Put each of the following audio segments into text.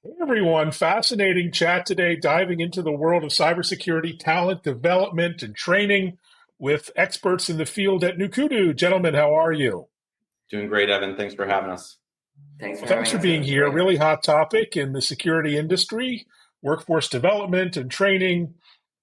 Hey everyone, fascinating chat today, diving into the world of cybersecurity talent development and training with experts in the field at Nukudo. Gentlemen, how are you? Doing great, Evan. Thanks for having us. Thanks Well, for thanks having for us. being It's here. great. Really hot topic in the security industry, workforce development and training,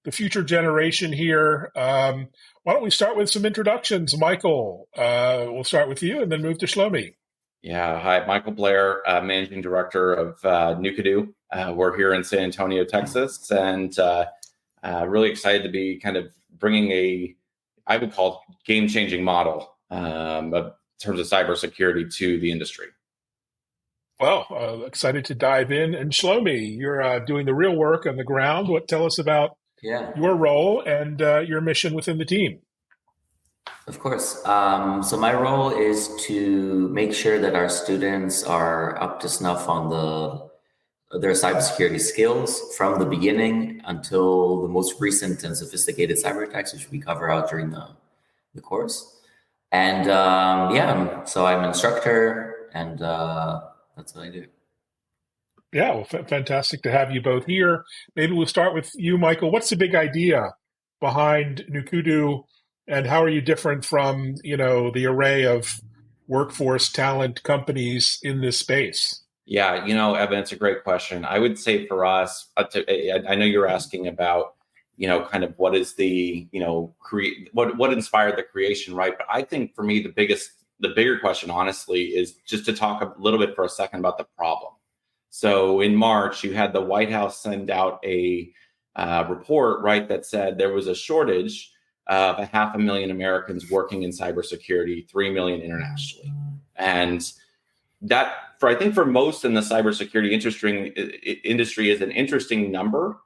the future generation here. Why don't we start with some introductions? Michael, we'll start with you and then move to Shlomi. Yeah, hi, Michael Blair, Managing Director of Nukudo. We're here in San Antonio, Texas, and really excited to be kind of bringing I would call it game-changing model in terms of cybersecurity to the industry. Well, excited to dive in. And Shlomi, you're doing the real work on the ground. Tell us about Yeah, your role and your mission within the team. of course. So my role is to make sure that our students are up to snuff on their cybersecurity skills from the beginning until the most recent and sophisticated cyber attacks, which we cover out during the course. And so I'm an instructor, and that's what I do. Yeah, well, fantastic to have you both here. Maybe we'll start with you, Michael. What's the big idea behind Nukudu, and how are you different from, the array of workforce talent companies in this space? Yeah, Evan, it's a great question. I would say for us, I know you're asking about, kind of what is the, what inspired the creation, right? But I think for me, the bigger question, honestly, is just to talk a little bit for a second about the problem. So in March, you had the White House send out a report, right, that said there was a shortage of 500,000 Americans working in cybersecurity, 3 million internationally. And that, I think for most in the cybersecurity industry is an interesting number.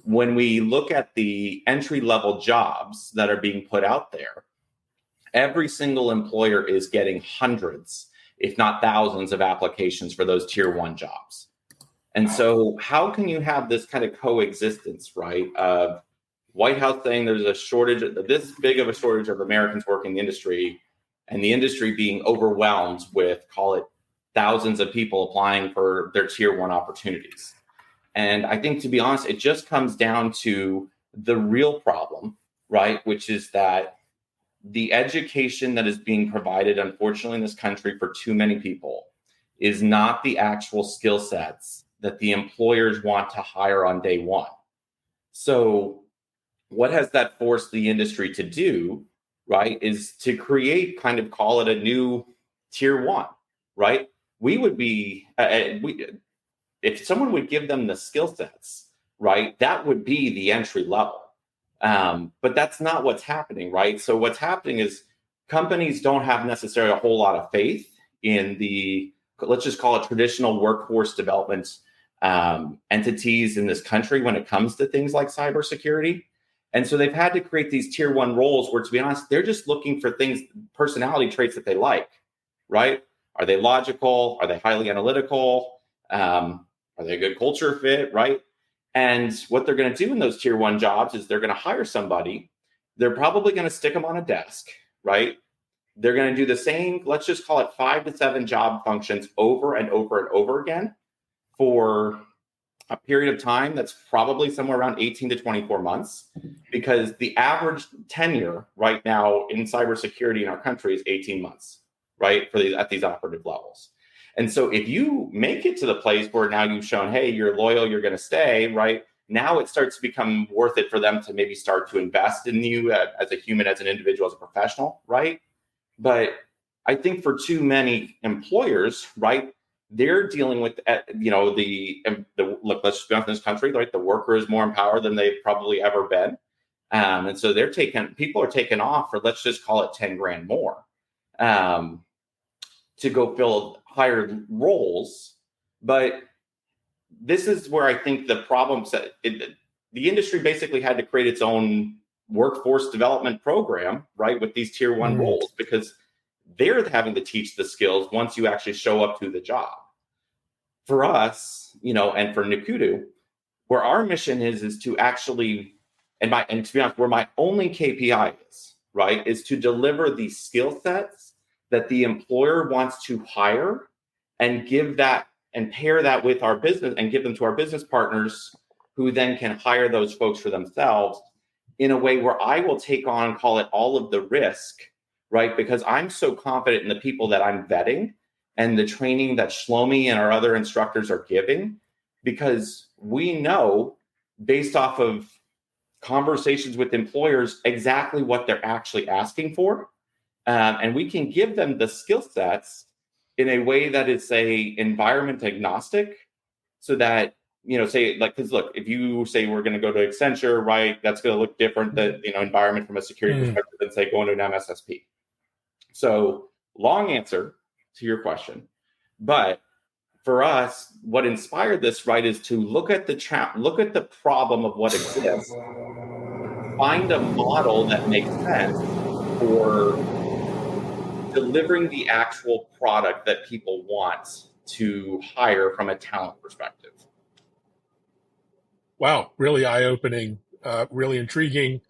When we look at the entry level jobs that are being put out there, every single employer is getting hundreds, if not thousands, of applications for those tier one jobs. And so how can you have this kind of coexistence, right, of White House saying there's a shortage, this big of a shortage of Americans working in the industry, and the industry being overwhelmed with, call it, thousands of people applying for their tier one opportunities? And I think, to be honest, it just comes down to the real problem, right, which is that the education that is being provided, unfortunately, in this country for too many people is not the actual skill sets that the employers want to hire on day one. So what has that forced the industry to do, right, is to create, kind of call it a new tier one, right? We would be, if someone would give them the skill sets, right, that would be the entry level. But that's not what's happening, right? So what's happening is companies don't have necessarily a whole lot of faith in the, let's just call it, traditional workforce development entities in this country when it comes to things like cybersecurity. And so they've had to create these tier one roles where, to be honest, they're just looking for things, personality traits that they like, right? Are they logical? Are they highly analytical? Are they a good culture fit, right? And what they're going to do in those tier one jobs is they're going to hire somebody. They're probably going to stick them on a desk, right? They're going to do the same, let's just call it 5 to 7 job functions over and over and over again for a period of time that's probably somewhere around 18 to 24 months, because the average tenure right now in cybersecurity in our country is 18 months, right, at these operative levels. And so if you make it to the place where now you've shown, hey, you're loyal, you're going to stay, right, now it starts to become worth it for them to maybe start to invest in you as a human, as an individual, as a professional, right? But I think for too many employers, right, they're dealing with, look, let's just be honest, in this country, right, the worker is more empowered than they've probably ever been. And so people are taking off for, let's just call it 10 grand more to go fill higher roles. But this is where I think the problem set. The industry basically had to create its own workforce development program, right, with these tier one roles, because they're having to teach the skills once you actually show up to the job. For us, and for Nukudo, where our mission is to actually, and to be honest, where my only KPI is, right, is to deliver these skill sets that the employer wants to hire and give that and pair that with our business and give them to our business partners who then can hire those folks for themselves in a way where I will take on, call it all of the risk, right? Because I'm so confident in the people that I'm vetting and the training that Shlomi and our other instructors are giving, because we know based off of conversations with employers exactly what they're actually asking for. And we can give them the skill sets in a way that is, say, environment agnostic, so that, say, like, because look, if you say we're going to go to Accenture, right, that's going to look different, the environment from a security perspective than, say, going to an MSSP. So long answer to your question, but for us, what inspired this, right, is to look at the problem of what exists, find a model that makes sense for delivering the actual product that people want to hire from a talent perspective. Wow, really eye-opening, really intriguing.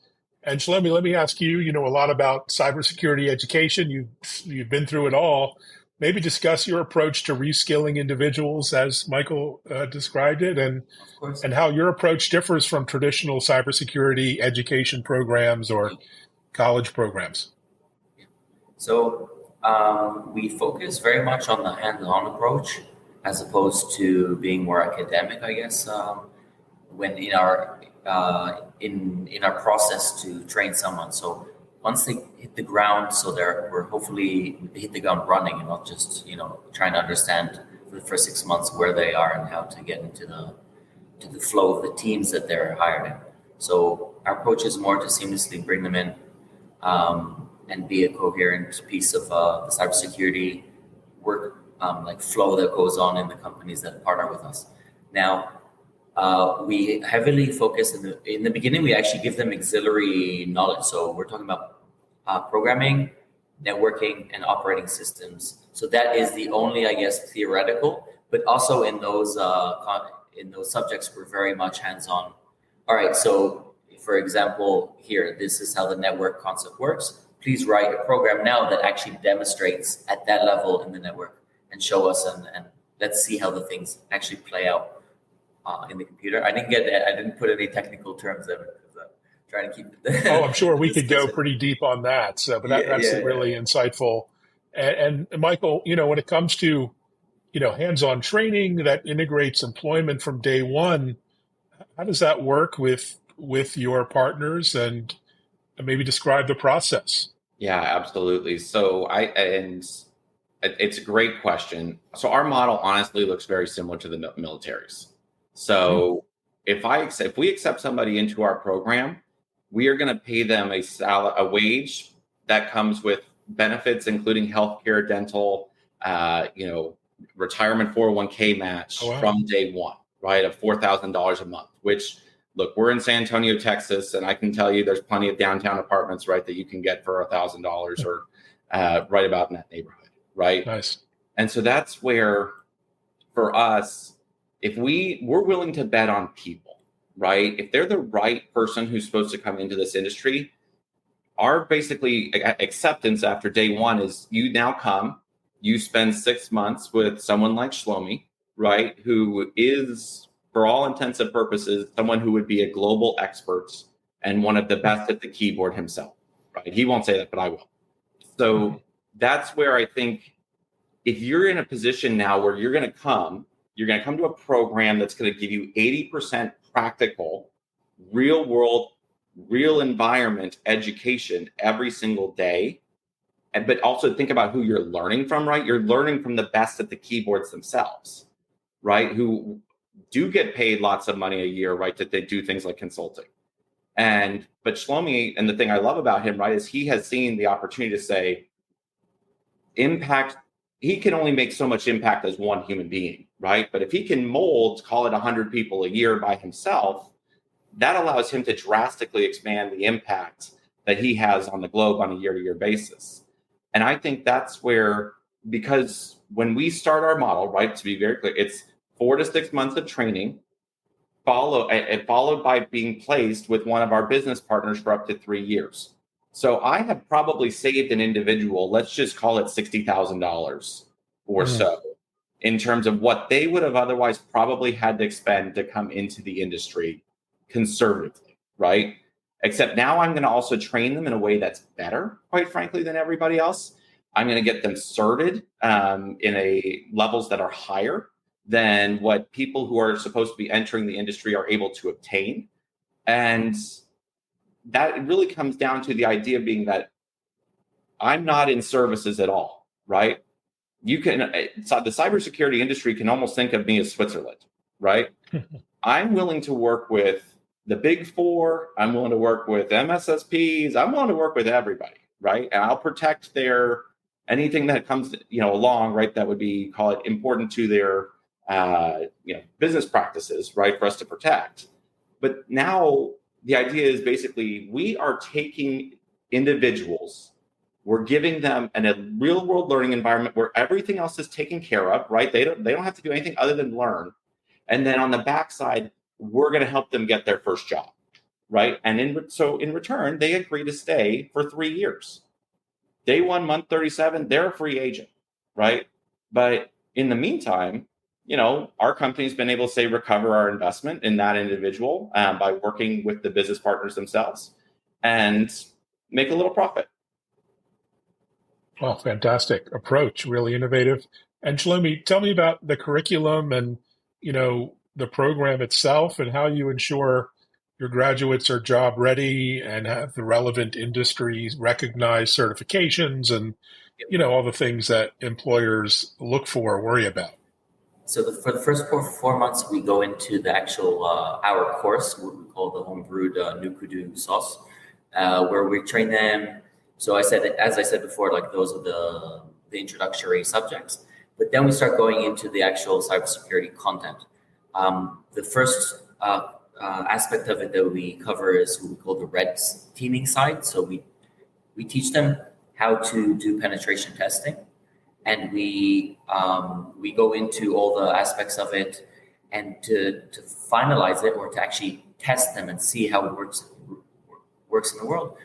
And Shlomi, let me ask you, you know a lot about cybersecurity education. You've been through it all. Maybe discuss your approach to reskilling individuals, as Michael described it, and how your approach differs from traditional cybersecurity education programs or college programs. So we focus very much on the hands-on approach as opposed to being more academic, I guess. When in our process to train someone, so once they hit the ground, so we're hopefully they hit the ground running and not just trying to understand for the first 6 months where they are and how to get into the flow of the teams that they're hired in. So our approach is more to seamlessly bring them in. And be a coherent piece of the cybersecurity work like flow that goes on in the companies that partner with us. Now, we heavily focus in the beginning. We actually give them auxiliary knowledge. So we're talking about programming, networking, and operating systems. So that is the only, I guess, theoretical. But also in those subjects, we're very much hands-on. All right. So, for example, here, this is how the network concept works. Please write a program now that actually demonstrates at that level in the network and show us, and let's see how the things actually play out in the computer. I didn't put any technical terms in it because I'm trying to keep it. Oh, I'm sure we could go pretty deep on that. So, but that's really insightful. And Michael, when it comes to, hands-on training that integrates employment from day one, how does that work with your partners, and maybe describe the process? Yeah, absolutely. So it's a great question. So our model honestly looks very similar to the military's. So if we accept somebody into our program, we are going to pay them a wage that comes with benefits, including healthcare, dental, retirement 401k match from day one, right, of $4,000 a month, which, look, we're in San Antonio, Texas, and I can tell you there's plenty of downtown apartments, right, that you can get for $1,000 or right about in that neighborhood, right? Nice. And so that's where, for us, if we're willing to bet on people, right? If they're the right person who's supposed to come into this industry, our basically acceptance after day one is you now come, you spend 6 months with someone like Shlomi, right, who is, for all intents and purposes, someone who would be a global expert and one of the best at the keyboard himself, right? He won't say that, but I will. So that's where I think if you're in a position now where you're going to come to a program that's going to give you 80% practical, real world, real environment education every single day. But also think about who you're learning from, right? You're learning from the best at the keyboards themselves, right? Who do get paid lots of money a year, right? That they do things like consulting. But Shlomi, and the thing I love about him, right, is he has seen the opportunity to say, impact, he can only make so much impact as one human being, right? But if he can mold, call it 100 people a year by himself, that allows him to drastically expand the impact that he has on the globe on a year-to-year basis. And I think that's where, because when we start our model, right, to be very clear, it's 4 to 6 months of training, followed by being placed with one of our business partners for up to 3 years. So I have probably saved an individual, let's just call it $60,000 or so, in terms of what they would have otherwise probably had to expend to come into the industry conservatively, right? Except now I'm going to also train them in a way that's better, quite frankly, than everybody else. I'm going to get them certed in a levels that are higher than what people who are supposed to be entering the industry are able to obtain. And that really comes down to the idea being that I'm not in services at all, right? You can, so the cybersecurity industry can almost think of me as Switzerland, right? I'm willing to work with the big four. I'm willing to work with MSSPs. I'm willing to work with everybody, right? And I'll protect their anything that comes, along, right? That would be, call it, important to their, business practices, right? For us to protect. But now the idea is basically we are taking individuals, we're giving them a real world learning environment where everything else is taken care of, right? They don't have to do anything other than learn. And then on the backside, we're going to help them get their first job, right? And in return, they agree to stay for 3 years. Day 1, month 37, they're a free agent, right? But in the meantime, our company's been able to recover our investment in that individual by working with the business partners themselves and make a little profit. Well, fantastic approach, really innovative. And Shlomi, tell me about the curriculum and, the program itself and how you ensure your graduates are job ready and have the relevant industries recognized certifications and, all the things that employers look for or worry about. So for the first 4 months, we go into the actual our course, what we call the homebrewed Nukudo sauce, where we train them. So as I said before, those are the introductory subjects. But then we start going into the actual cybersecurity content. The first aspect of it that we cover is what we call the red teaming side. So we teach them how to do penetration testing, and we go into all the aspects of it, and to finalize it or to actually test them and see how it works in the world.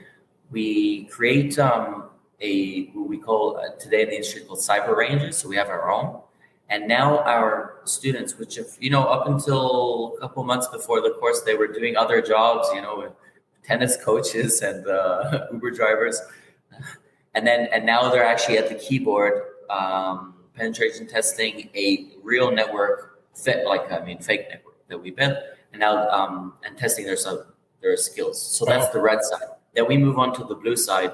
We create what we call today in the industry called cyber ranges. So we have our own. And now our students, which have, up until a couple months before the course, they were doing other jobs, tennis coaches and Uber drivers. And now they're actually at the keyboard, penetration testing a real network, fake network that we built, and now and testing their skills. So that's the red side. Then we move on to the blue side,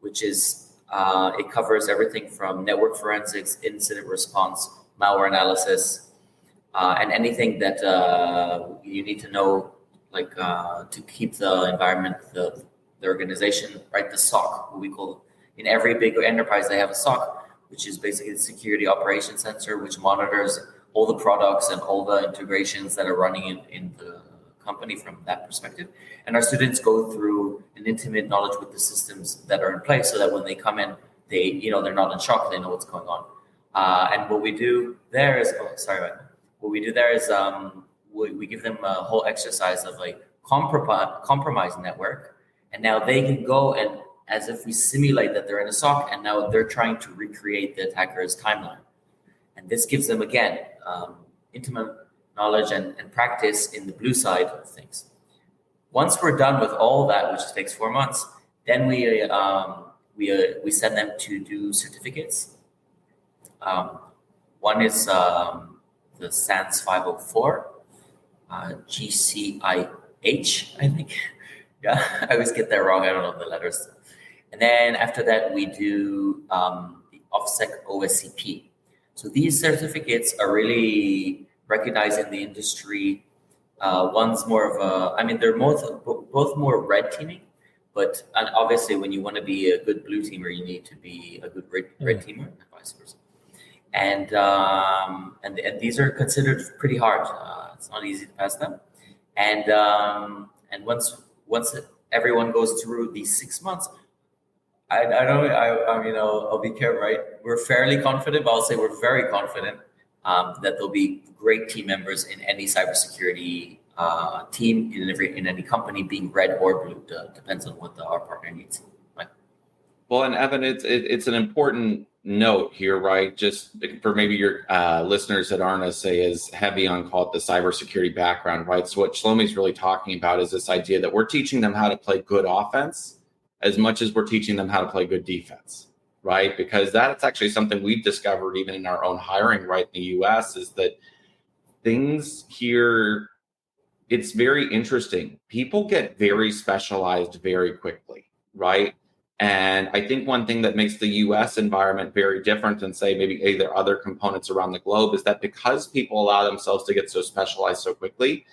which is it covers everything from network forensics, incident response, malware analysis, and anything that you need to know, to keep the environment, the organization, right? The SOC, what we call in every big enterprise, they have a SOC, which is basically the security operations center, which monitors all the products and all the integrations that are running in the company from that perspective. And our students go through an intimate knowledge with the systems that are in place, so that when they come in, they're not in shock. They know what's going on. And what we do there is, we give them a whole exercise of compromised network, and now they can go and, as if we simulate that they're in a SOC, and now they're trying to recreate the attacker's timeline. And this gives them, again, intimate knowledge and practice in the blue side of things. Once we're done with all that, which takes 4 months, then we send them to do certificates. One is the SANS 504, GCIH, I think. Yeah, I always get that wrong. I don't know the letters. And then after that, we do the OffSec OSCP. So these certificates are really recognized in the industry. One's more of they're both more red teaming, but obviously when you want to be a good blue teamer, you need to be a good red teamer, and vice versa. And these are considered pretty hard. It's not easy to pass them. And once everyone goes through these 6 months, I'll be careful, right? We're fairly confident, but I'll say we're very confident that there'll be great team members in any cybersecurity team in any company, being red or blue. Depends on what our partner needs. Right? Well, and Evan, it's an important note here, right? Just for maybe your listeners that aren't as heavy on, call it, the cybersecurity background, right? So what Shlomi's really talking about is this idea that we're teaching them how to play good offense as much as we're teaching them how to play good defense, right? Because that's actually something we've discovered even in our own hiring, right, in the US, is that things here, it's very interesting. People get very specialized very quickly, right? And I think one thing that makes the US environment very different than, say, maybe either other components around the globe is that because people allow themselves to get so specialized so quickly,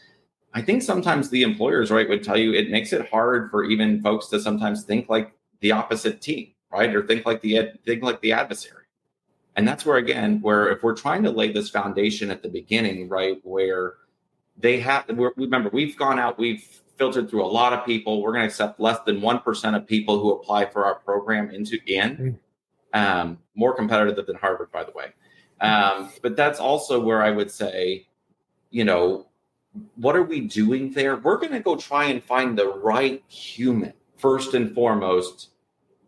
I think sometimes the employers, right, would tell you it makes it hard for even folks to sometimes think like the opposite team, right? Or think like the adversary. And that's where, again, where if we're trying to lay this foundation at the beginning, right, where remember, we've gone out, we've filtered through a lot of people. We're going to accept less than 1% of people who apply for our program more competitive than Harvard, by the way. But that's also where I would say, what are we doing there? We're going to go try and find the right human first and foremost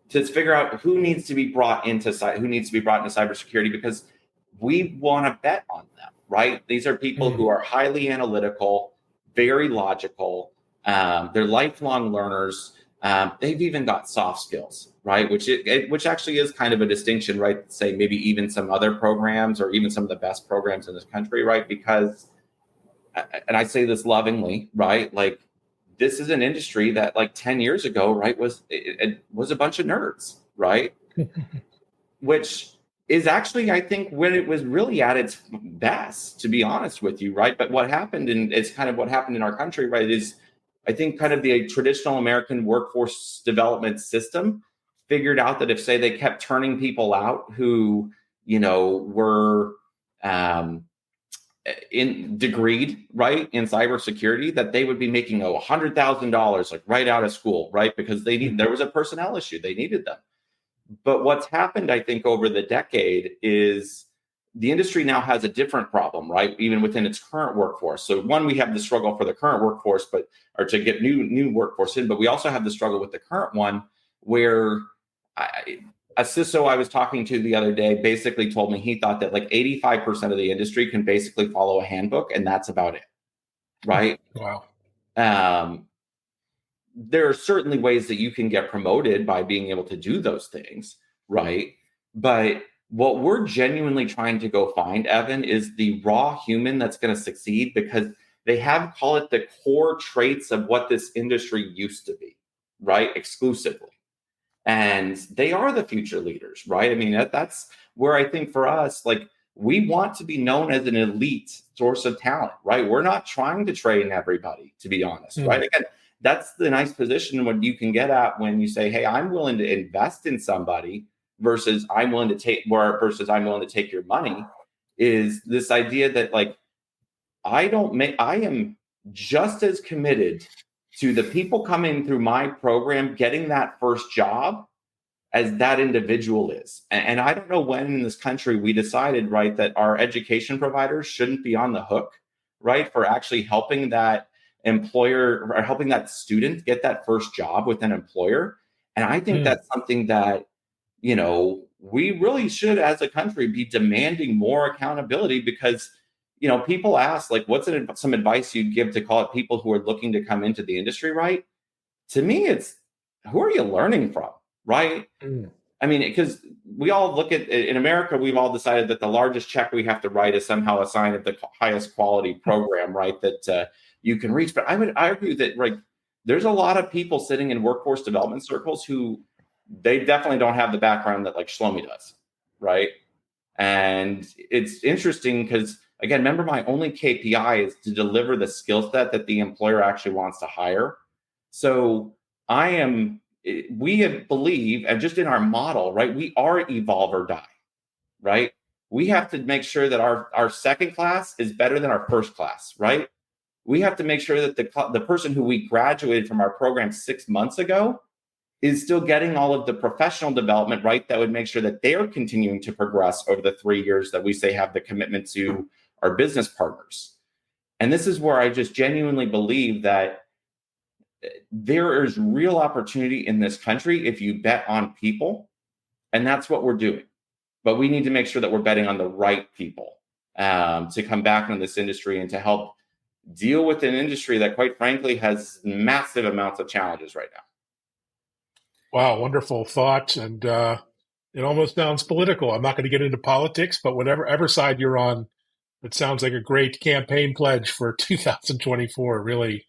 to figure out who needs to be brought into cybersecurity, because we want to bet on them, right? These are people who are highly analytical, very logical. They're lifelong learners. They've even got soft skills, right? Which actually is kind of a distinction, right? Say maybe even some other programs or even some of the best programs in this country, right? Because, and I say this lovingly, right? Like, this is an industry that like 10 years ago, right, was a bunch of nerds, right? Which is actually, I think, when it was really at its best, to be honest with you, right? But what happened, and it's kind of what happened in our country, right, is I think kind of the traditional American workforce development system figured out that if, say, they kept turning people out who, were in degreed, right, in cybersecurity, that they would be making $100,000 like right out of school, right? Because there was a personnel issue, they needed them. But what's happened, I think, over the decade is the industry now has a different problem, right? Even within its current workforce. So one, we have the struggle for the current workforce, or to get new workforce in, but we also have the struggle with the current one where a CISO I was talking to the other day basically told me he thought that like 85% of the industry can basically follow a handbook, and that's about it, right? Wow. There are certainly ways that you can get promoted by being able to do those things, right? But what we're genuinely trying to go find, Evan, is the raw human that's going to succeed, because they have, call it, the core traits of what this industry used to be, right? Exclusively. And they are the future leaders, right? I mean, that's where I think for us, like, we want to be known as an elite source of talent, right? We're not trying to train everybody, to be honest, right? Again, that's the nice position what you can get at when you say, hey, I'm willing to invest in somebody versus I'm willing to take your money, is this idea that, like, I am just as committed to the people coming through my program getting that first job as that individual is. And I don't know when in this country we decided, right, that our education providers shouldn't be on the hook, right, for actually helping that employer or helping that student get that first job with an employer. And I think that's something that, we really should, as a country, be demanding more accountability, because, people ask, like, what's some advice you'd give to, call it, people who are looking to come into the industry, right? To me, it's, who are you learning from, right? I mean, because we all look at, in America, we've all decided that the largest check we have to write is somehow a sign of the highest quality program, right, that you can reach. But I would argue that, like, there's a lot of people sitting in workforce development circles who they definitely don't have the background that, like, Shlomi does, right? And it's interesting because, again, remember, my only KPI is to deliver the skill set that the employer actually wants to hire. So we believe, and just in our model, right, we are evolve or die, right? We have to make sure that our second class is better than our first class, right? We have to make sure that the person who we graduated from our program 6 months ago is still getting all of the professional development, right? That would make sure that they're continuing to progress over the 3 years that we say have the commitment to our business partners. And this is where I just genuinely believe that there is real opportunity in this country if you bet on people. And that's what we're doing. but we need to make sure that we're betting on the right people to come back into this industry and to help deal with an industry that, quite frankly, has massive amounts of challenges right now. Wow, wonderful thought. And it almost sounds political. I'm not going to get into politics, but whatever side you're on, it sounds like a great campaign pledge for 2024. Really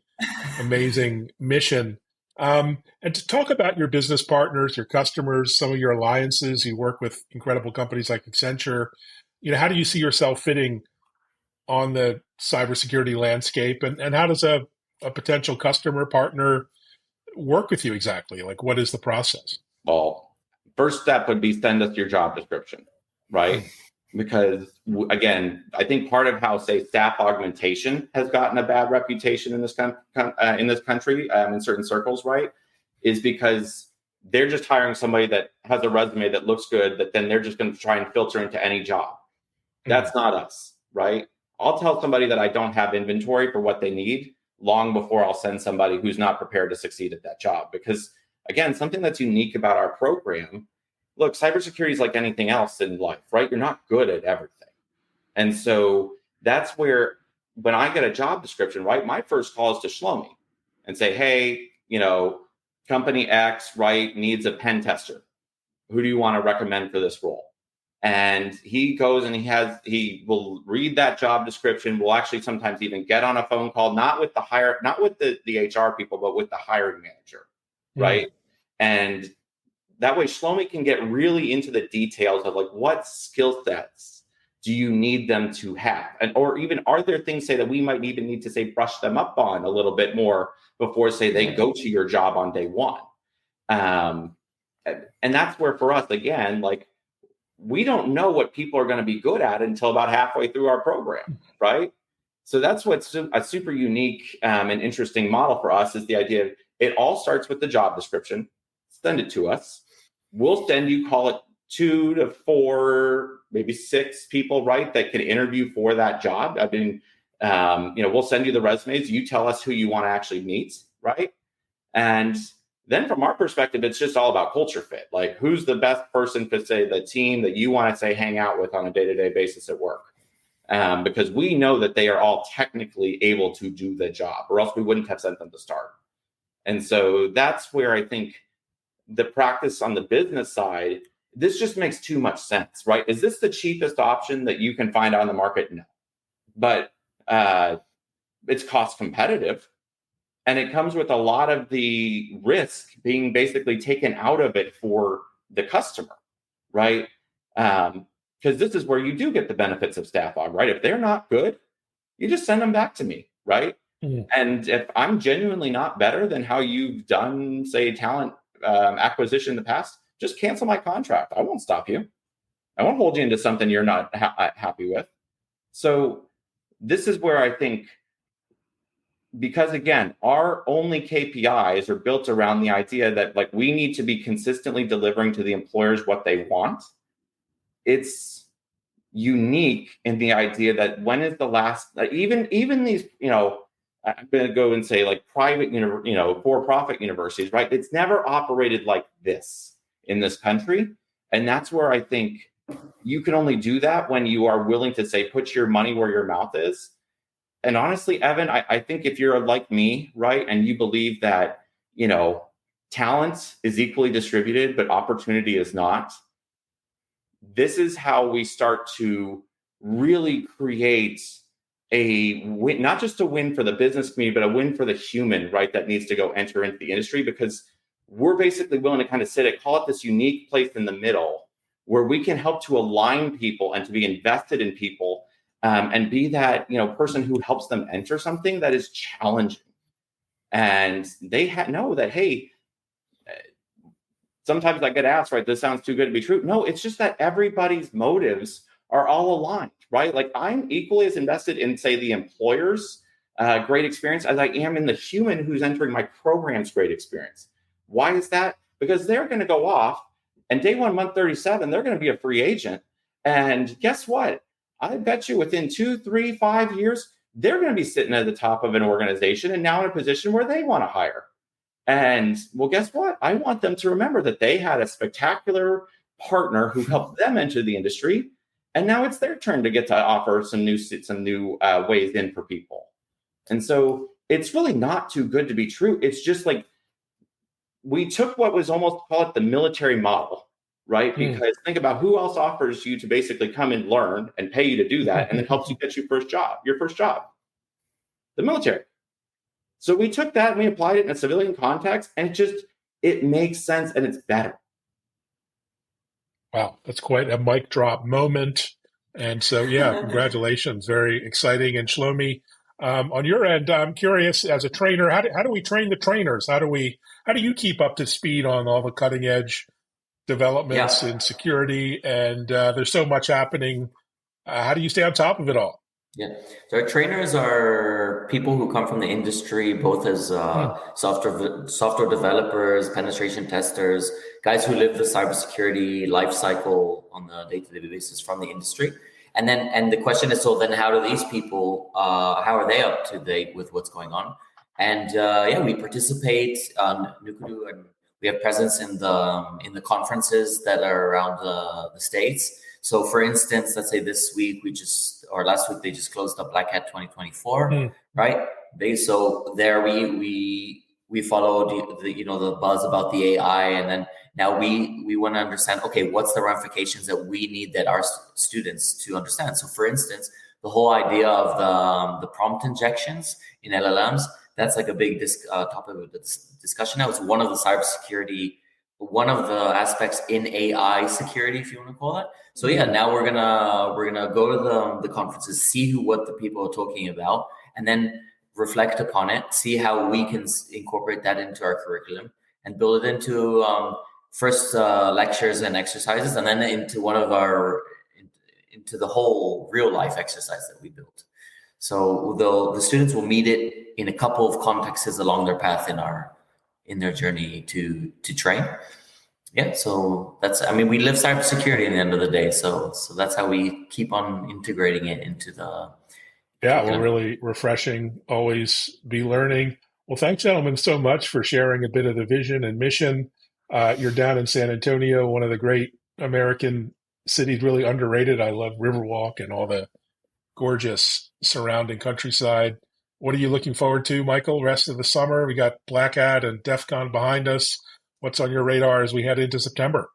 amazing mission. And to talk about your business partners, your customers, some of your alliances, you work with incredible companies like Accenture. How do you see yourself fitting on the cybersecurity landscape? And how does a potential customer partner work with you exactly? Like, what is the process? Well, first step would be send us your job description, right? Because again, I think part of how, say, staff augmentation has gotten a bad reputation in this country, in certain circles, right, is because they're just hiring somebody that has a resume that looks good, that then they're just going to try and filter into any job. That's not us, right? I'll tell somebody that I don't have inventory for what they need long before I'll send somebody who's not prepared to succeed at that job. Because again, something that's unique about our program, look, cybersecurity is like anything else in life, right? You're not good at everything. And so that's where, when I get a job description, right, my first call is to Shlomi and say, hey, company X, right, needs a pen tester. Who do you want to recommend for this role? And he goes and he will read that job description. We'll actually sometimes even get on a phone call, not with the HR people, but with the hiring manager, right? And that way Shlomi can get really into the details of like, what skill sets do you need them to have? And, or even, are there things, say, that we might even need to, say, brush them up on a little bit more before, say, they go to your job on day one. And that's where, for us, again, like, we don't know what people are going to be good at until about halfway through our program, right? So that's what's a super unique and interesting model for us, is the idea of it all starts with the job description. Send it to us. We'll send you, call it 2 to 4, maybe 6 people, right, that can interview for that job. I mean, we'll send you the resumes. You tell us who you want to actually meet, right? And then from our perspective, it's just all about culture fit. Like, who's the best person to, say, the team that you want to, say, hang out with on a day-to-day basis at work? Because we know that they are all technically able to do the job, or else we wouldn't have sent them to start. And so that's where I think the practice on the business side, this just makes too much sense, right? Is this the cheapest option that you can find on the market? No. But it's cost competitive. And it comes with a lot of the risk being basically taken out of it for the customer, right? Because this is where you do get the benefits of staff aug, right? If they're not good, you just send them back to me, right? And if I'm genuinely not better than how you've done, say, talent acquisition in the past, just cancel my contract. I won't stop you. I won't hold you into something you're not happy with. So this is where I think, because again, our only KPIs are built around the idea that, like, we need to be consistently delivering to the employers what they want. It's unique in the idea that when is the last, even these, I'm going to go and say, like, private, for-profit universities, right? It's never operated like this in this country. And that's where I think you can only do that when you are willing to, say, put your money where your mouth is. And honestly, Evan, I think if you're like me, right, and you believe that, talent is equally distributed, but opportunity is not, this is how we start to really create a win, not just a win for the business community, but a win for the human, right, that needs to go enter into the industry, because we're basically willing to kind of call it this unique place in the middle where we can help to align people and to be invested in people. And be that, person who helps them enter something that is challenging. And they know that, hey, sometimes I get asked, right, this sounds too good to be true. No, it's just that everybody's motives are all aligned, right? Like, I'm equally as invested in, say, the employer's great experience as I am in the human who's entering my program's great experience. Why is that? Because they're going to go off, and day 1, month 37, they're going to be a free agent. And guess what? I bet you within 2, 3, 5 years, they're going to be sitting at the top of an organization and now in a position where they want to hire. And well, guess what? I want them to remember that they had a spectacular partner who helped them enter the industry. And now it's their turn to get to offer some new ways in for people. And so it's really not too good to be true. It's just like we took what was almost, call it the military model, right? Because think about who else offers you to basically come and learn and pay you to do that, and then helps you get your first job. The military. So we took that and we applied it in a civilian context, and it makes sense and it's better. Wow, that's quite a mic drop moment. And so, yeah, congratulations. Very exciting. And Shlomi, on your end, I'm curious, as a trainer, how do we train the trainers? How do you keep up to speed on all the cutting edge developments in security? And there's so much happening. How do you stay on top of it all? Yeah, so our trainers are people who come from the industry, both as software developers, penetration testers, guys who live the cybersecurity life cycle on a day-to-day basis from the industry. And the question is, so then how do these people, how are they up to date with what's going on? And we participate on Nukudo, and we have presence in the conferences that are around the States. So for instance, let's say this week last week they just closed up Black Hat 2024, right? So there we followed the buzz about the AI, and then now we want to understand, okay, what's the ramifications that we need that our students to understand. So for instance, the whole idea of the prompt injections in LLMs, that's like a big topic of discussion now. It's one of the aspects in AI security, if you want to call it. So yeah, now we're gonna go to the conferences, see what the people are talking about, and then reflect upon it, see how we can incorporate that into our curriculum and build it into first lectures and exercises, and then into into the whole real life exercise that we built. So the students will meet it in a couple of contexts along their path in their journey to train. Yeah, so we live cybersecurity in the end of the day. So that's how we keep on integrating it into the. Yeah, well, really refreshing. Always be learning. Well, thanks, gentlemen, so much for sharing a bit of the vision and mission. You're down in San Antonio, one of the great American cities, really underrated. I love Riverwalk and all the gorgeous surrounding countryside. What are you looking forward to, Michael, rest of the summer? We got Black Hat and DEF CON behind us. What's on your radar as we head into September?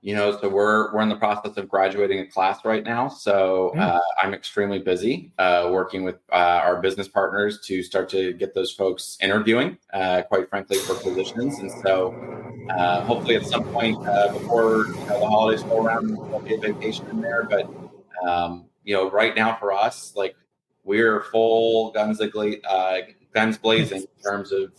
So we're in the process of graduating a class right now. So I'm extremely busy working with our business partners to start to get those folks interviewing, quite frankly, for positions. And so hopefully at some point before the holidays go around, there'll be a vacation in there. But right now for us, like, we're full guns blazing in terms of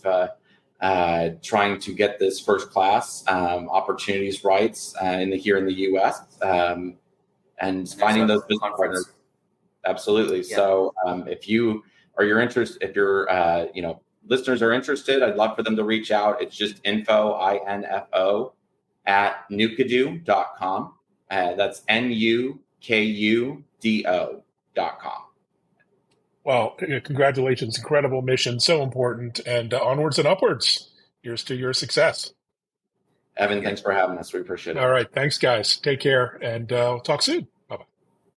trying to get this first class opportunities rights here in the U.S. And finding those business partners. Absolutely. Yeah. So if your listeners are interested, I'd love for them to reach out. It's just info at nukudo.com. That's nukudo.com. Well, congratulations. Incredible mission. So important. And onwards and upwards. Here's to your success. Evan, thanks for having us. We appreciate it. All right. Thanks, guys. Take care. And we'll talk soon.